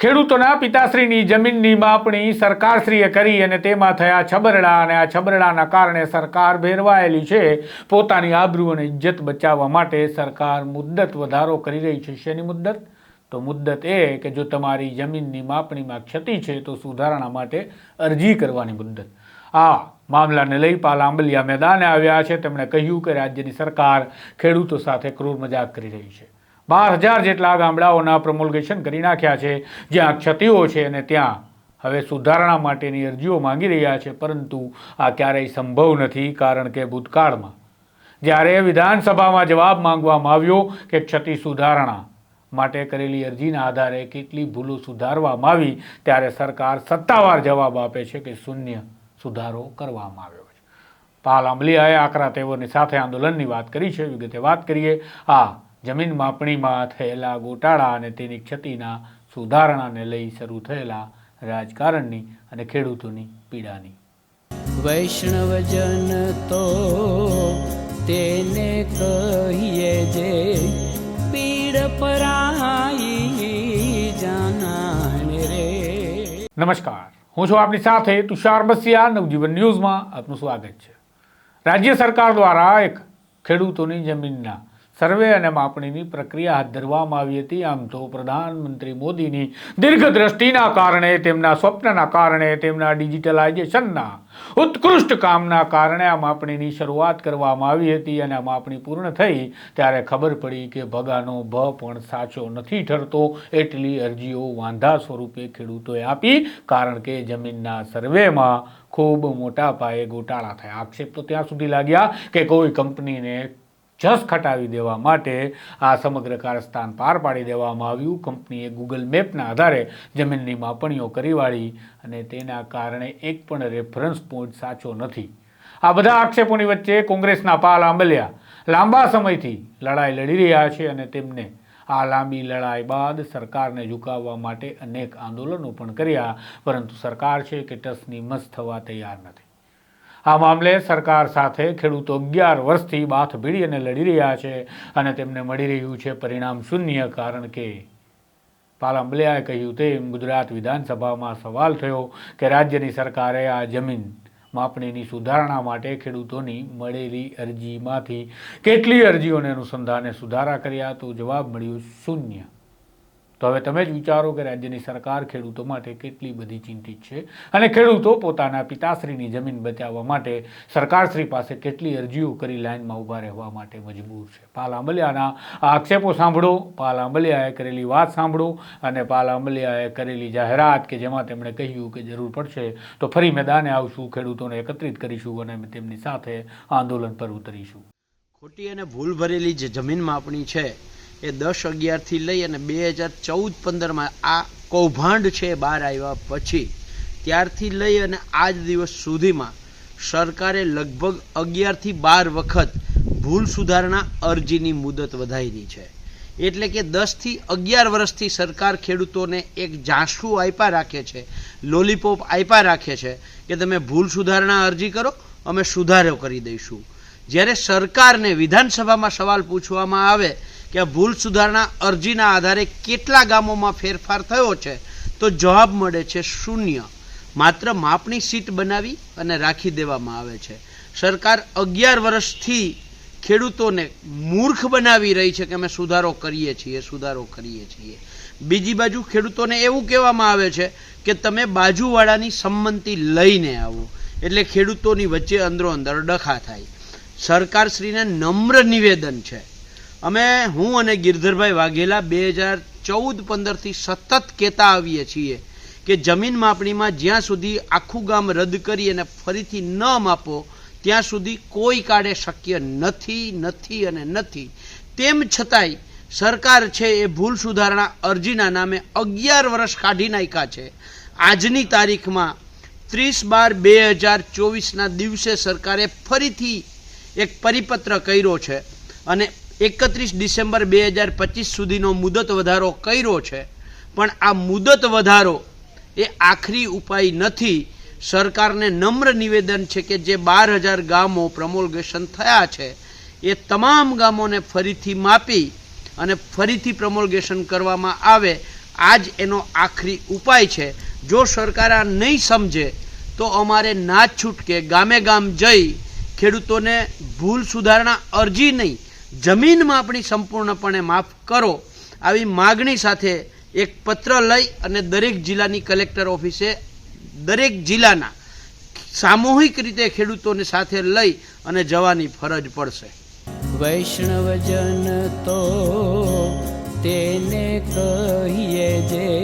ખેડૂતોના પિતાશ્રીની જમીનની માપણી સરકારશ્રીએ કરી અને તેમાં થયા છબરડા અને આ છબરડાના કારણે સરકાર ભેરવાયેલી છે। પોતાની આબરૂ અને ઇજ્જત બચાવવા માટે સરકાર મુદ્દત વધારો કરી રહી છે। શેની મુદ્દત? તો મુદ્દત એ કે જો તમારી જમીનની માપણીમાં ક્ષતિ છે તો સુધારણા માટે અરજી કરવાની મુદ્દત। આ મામલાને લઈ પાલ આંબલિયા મેદાને આવ્યા છે। તેમણે કહ્યું કે રાજ્યની સરકાર ખેડૂતો સાથે ક્રૂર મજાક કરી રહી છે। 12,000 જેટલા ગામડાઓના પ્રમોલ્ગેશન કરી નાખ્યા છે જ્યાં ક્ષતિઓ છે અને ત્યાં હવે સુધારણા માટેની અરજીઓ માંગી રહ્યા છે, પરંતુ આ ક્યારેય સંભવ નથી, કારણ કે ભૂતકાળમાં જ્યારે વિધાનસભામાં જવાબ માંગવામાં આવ્યો કે ક્ષતિ સુધારણા માટે કરેલી અરજીના આધારે કેટલી ભૂલો સુધારવામાં આવી, ત્યારે સરકાર સત્તાવાર જવાબ આપે છે કે શૂન્ય સુધારો કરવામાં આવ્યો છે। પાલ આંબલિયાએ આકરા તેવરની સાથે આંદોલનની વાત કરી છે। વિગતે વાત કરીએ આ જમીન માપણીમાં થયેલા ગોટાળા અને તેની ક્ષતિના સુધારણાને લઈ શરૂ થયેલા રાજકારણની અને ખેડૂતોની પીડાની। વૈષ્ણવજન તો તેને કહીએ જે પીડ પરાઈ જાનાને રે। નમસ્કાર, હું છું આપની સાથે તુષાર બસિયા। નવજીવન ન્યૂઝમાં આપનું સ્વાગત છે। રાજ્ય સરકાર દ્વારા એક ખેડૂતોની જમીનના સર્વે અને માપણીની પ્રક્રિયા હાથ ધરવામાં આવી હતી। આમ તો પ્રધાનમંત્રી મોદીની દીર્ઘદ્રષ્ટિના કારણે, તેમના સ્વપ્નના કારણે, તેમના ડિજિટલાઇઝેશનના ઉત્કૃષ્ટ કામના કારણે આ માપણીની શરૂઆત કરવામાં આવી હતી અને આ માપણી પૂર્ણ થઈ ત્યારે ખબર પડી કે ભગાનો ભ પણ સાચો નથી ઠરતો। એટલી અરજીઓ વાંધા સ્વરૂપે ખેડૂતોએ આપી, કારણ કે જમીનના સર્વેમાં ખૂબ મોટા પાયે ગોટાળા થયા। આક્ષેપ તો ત્યાં સુધી લાગ્યા કે કોઈ કંપનીને જસ ખટાવી દેવા માટે આ સમગ્ર કારસ્તાન પાર પાડી દેવામાં આવ્યું। કંપનીએ ગૂગલ મેપના આધારે જમીનની માપણીઓ કરી વાળી અને તેના કારણે એક પણ રેફરન્સ પોઈન્ટ સાચો નથી। આ બધા આક્ષેપોની વચ્ચે કોંગ્રેસના પાલ આંબલિયા લાંબા સમયથી લડાઈ લડી રહ્યા છે અને તેમને આ લાંબી લડાઈ બાદ સરકારને ઝુકાવવા માટે અનેક આંદોલનો પણ કર્યા, પરંતુ સરકાર છે કે ટસની મસ થવા તૈયાર નથી। આ મામલે સરકાર સાથે ખેડૂતો 11 વર્ષથી બાથ ભીડી અને લડી રહ્યા છે અને તેમને મળી રહ્યું છે પરિણામ શૂન્ય, કારણ કે પાલ આંબલિયાએ કહ્યું તેમ ગુજરાત વિધાનસભામાં સવાલ થયો કે રાજ્યની સરકારે આ જમીન માપણીની સુધારણા માટે ખેડૂતોની મળેલી અરજીમાંથી કેટલી અરજીઓને અનુસંધાને સુધારા કર્યા, તો જવાબ મળ્યો શૂન્ય। તો હવે તમે જ વિચારો કે રાજ્યની સરકાર ખેડૂતો માટે કેટલી બધી ચિંતિત છે અને ખેડૂતો પોતાના પિતાશ્રીની જમીન બચાવવા માટે સરકારશ્રી પાસે કેટલી અરજીઓ કરી લાઇનમાં ઊભા રહેવા માટે મજબૂર છે। પાલ આંબલિયાના આ આક્ષેપો સાંભળો, પાલ આંબલિયાએ કરેલી વાત સાંભળો અને પાલ આંબલિયાએ કરેલી જાહેરાત કે જેમાં તેમણે કહ્યું કે જરૂર પડશે તો ફરી મેદાને આવશું, ખેડૂતોને એકત્રિત કરીશું અને તેમની સાથે આંદોલન પર ઉતરીશું। ખોટી અને ભૂલ ભરેલી જે જમીન માપણી છે એ 10-11 થી લઈ અને 2014-15 આ કૌભાંડ છે બહાર આવ્યા પછી ત્યારથી લઈ અને આજ દિવસ સુધીમાં સરકારે લગભગ 11 થી 12 વખત ભૂલ સુધારણા અરજીની મુદત વધારી છે। એટલે કે 10 થી 11 વર્ષથી સરકાર ખેડૂતોને એક ઝાંસું આપ્યા રાખે છે, લોલીપોપ આપ્યા રાખે છે કે તમે ભૂલ સુધારણા અરજી કરો, અમે સુધારો કરી દઈશું। જ્યારે સરકારને વિધાનસભામાં સવાલ પૂછવામાં આવે કે ભૂલ સુધારણા અરજીના આધારે કેટલા ગામોમાં ફેરફાર થયો છે, તો જવાબ મળે છે શૂન્ય। માત્ર માપણી સીટ બનાવી અને રાખી દેવામાં આવે છે। સરકાર 11 વર્ષથી ખેડૂતોને મૂર્ખ બનાવી રહી છે કે અમે સુધારો કરીએ છીએ, સુધારો કરીએ છીએ। બીજી બાજુ ખેડૂતોને એવું કહેવામાં આવે છે કે તમે બાજુવાળાની સંમતિ લઈને આવો, એટલે ખેડૂતોની વચ્ચે અંદરો અંદર ડખા થાય। સરકારશ્રીને નમ્ર નિવેદન છે, અમે હું અને ગિરધરભાઈ વાઘેલા 2014-15 થી સતત કહેતા આવીએ છીએ કે જમીન માપણીમાં જ્યાં સુધી આખું ગામ રદ કરી અને ફરીથી ન માપો ત્યાં સુધી કોઈ કાળે શક્ય નથી અને નથી। તેમ છતાંય સરકાર છે એ ભૂલ સુધારણા અરજીના નામે 11 વર્ષ કાઢી નાખ્યા છે। આજની તારીખમાં 30/12/2024ના દિવસે સરકારે ફરીથી એક પરિપત્ર કર્યો છે અને 31 ડિસેમ્બર 2025 સુધીનો મુદત વધારો કર્યો છે, પણ આ મુદત વધારો એ આખરી ઉપાય નથી। સરકારને નમ્ર નિવેદન છે કે જે 12,000 ગામો પ્રમોલ્ગેશન થયા છે એ તમામ ગામોને ફરીથી માપી અને ફરીથી પ્રમોલ્ગેશન કરવામાં આવે આ જ એનો આખરી ઉપાય છે. જો સરકાર આ નહીં સમજે તો અમારે ના છૂટકે ગામે ગામ જઈ ખેડૂતોને ભૂલ સુધારણા અરજી નહીં, જમીન માપણી સંપૂર્ણપણે માફ કરો આવી માગણી સાથે એક પત્ર લઈ અને દરેક જિલ્લાની કલેક્ટર ઓફિસે દરેક જિલ્લાના સામૂહિક રીતે ખેડૂતોને સાથે લઈ અને જવાની ફરજ પડશે. વૈષ્ણવજન તો તેને કહીએ જે